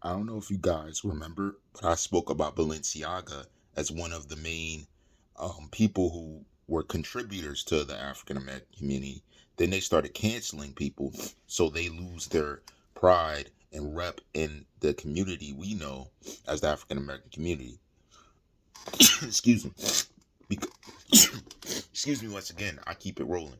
I don't know if you guys remember, but I spoke about Balenciaga as one of the main people who were contributors to the African American community. Then they started canceling people, so they lose their pride and rep in the community we know as the African American community. Excuse me. Bec- Excuse me once again. I keep it rolling.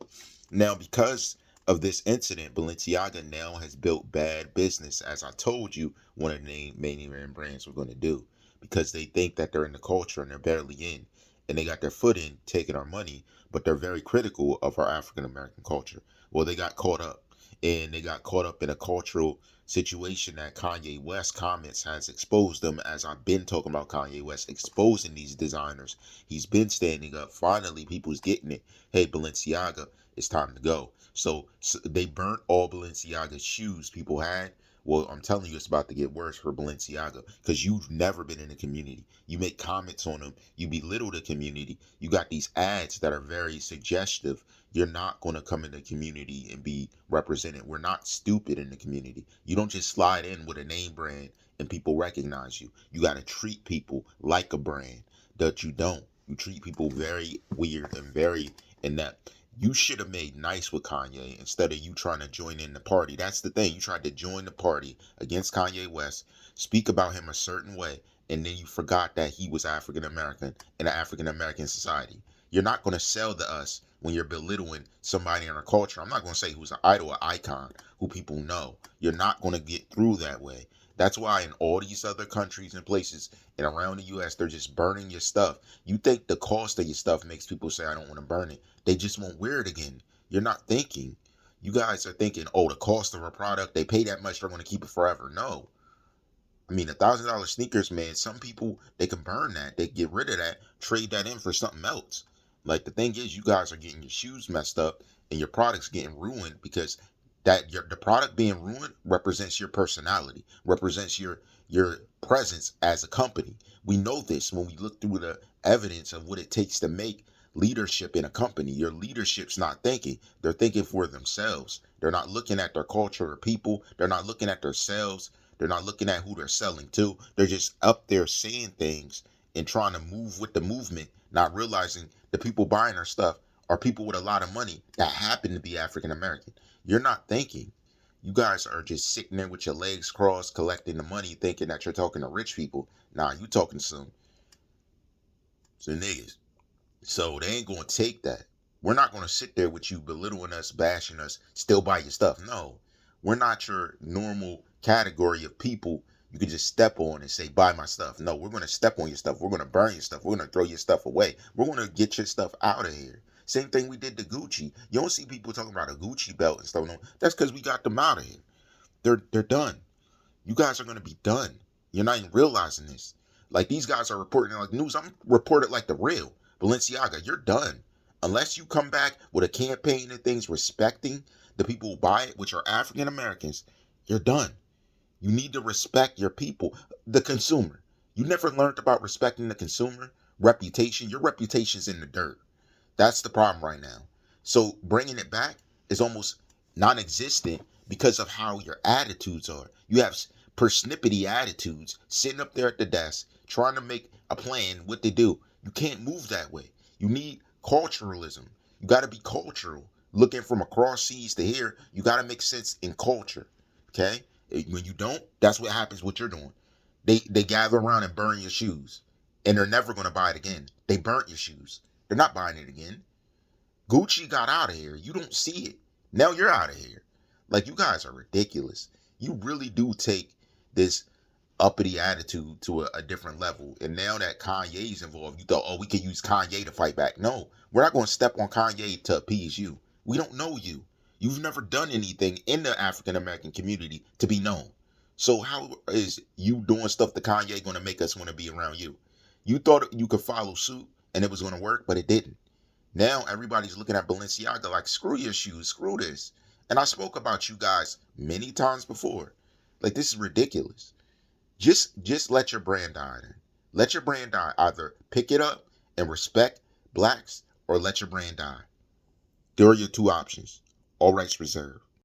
Now, because of this incident, Balenciaga now has built bad business, as I told you, one of the main brands were going to do, because they think that they're in the culture and they're barely in, and they got their foot in, taking our money, but they're very critical of our African American culture. Well, they got caught up, and they got caught up in a cultural situation that Kanye West comments has exposed them. As I've been talking about Kanye West exposing these designers, he's been standing up. Finally, people's getting it. Hey, Balenciaga, it's time to go. So they burnt all Balenciaga's shoes people had. Well, I'm telling you, it's about to get worse for Balenciaga, because you've never been in the community. You make comments on them. You belittle the community. You got these ads that are very suggestive. You're not going to come in the community and be represented. We're not stupid in the community. You don't just slide in with a name brand and people recognize you. You got to treat people like a brand that you don't. You treat people very weird and very inept. You should have made nice with Kanye instead of you trying to join in the party. That's the thing. You tried to join the party against Kanye West, speak about him a certain way, and then you forgot that he was African American in an African American society. You're not going to sell to us when you're belittling somebody in our culture. I'm not going to say who's an idol or icon, who people know. You're not going to get through that way. That's why in all these other countries and places and around the US, they're just burning your stuff. You think the cost of your stuff makes people say, I don't want to burn it. They just won't wear it again. You're not thinking. You guys are thinking, oh, the cost of a product, they pay that much, they're going to keep it forever. No. I mean, $1,000 sneakers, man, some people, they can burn that. They get rid of that, trade that in for something else. Like, the thing is, you guys are getting your shoes messed up and your products getting ruined, because the product being ruined represents your personality, represents your presence as a company. We know this when we look through the evidence of what it takes to make leadership in a company. Your leadership's not thinking. They're thinking for themselves. They're not looking at their culture or people. They're not looking at themselves. They're not looking at who they're selling to. They're just up there saying things and trying to move with the movement, not realizing the people buying their stuff are people with a lot of money that happen to be African American. You're not thinking. You guys are just sitting there with your legs crossed, collecting the money, thinking that you're talking to rich people. Nah, you talking to some niggas. So they ain't gonna take that. We're not gonna sit there with you belittling us, bashing us, still buy your stuff. No, we're not your normal category of people you can just step on and say, buy my stuff. No, we're gonna step on your stuff. We're gonna burn your stuff. We're gonna throw your stuff away. We're gonna get your stuff out of here. Same thing we did to Gucci. You don't see people talking about a Gucci belt and stuff. No, that's because we got them out of here. They're done. You guys are gonna be done. You're not even realizing this. Like, these guys are reporting like news. I'm reported like the real. Balenciaga, you're done. Unless you come back with a campaign and things respecting the people who buy it, which are African Americans, you're done. You need to respect your people, the consumer. You never learned about respecting the consumer reputation. Your reputation's in the dirt. That's the problem right now. So bringing it back is almost non-existent because of how your attitudes are. You have persnippety attitudes sitting up there at the desk trying to make a plan what they do. You can't move that way. You need culturalism. You got to be cultural. Looking from across seas to here, you got to make sense in culture. Okay? When you don't, that's what happens. What you're doing. They gather around and burn your shoes, and they're never going to buy it again. They burnt your shoes. They're not buying it again. Gucci got out of here. You don't see it. Now you're out of here. Like, you guys are ridiculous. You really do take this uppity attitude to a different level. And now that Kanye's involved, you thought, oh, we could use Kanye to fight back. No, we're not going to step on Kanye to appease you. We don't know you. You've never done anything in the African American community to be known. So how is you doing stuff to Kanye going to make us want to be around you? You thought you could follow suit and it was going to work, but it didn't. Now everybody's looking at Balenciaga like, screw your shoes, screw this. And I spoke about you guys many times before. Like, this is ridiculous. Just let your brand die. Then. Let your brand die. Either pick it up and respect blacks, or let your brand die. There are your two options. All rights reserved.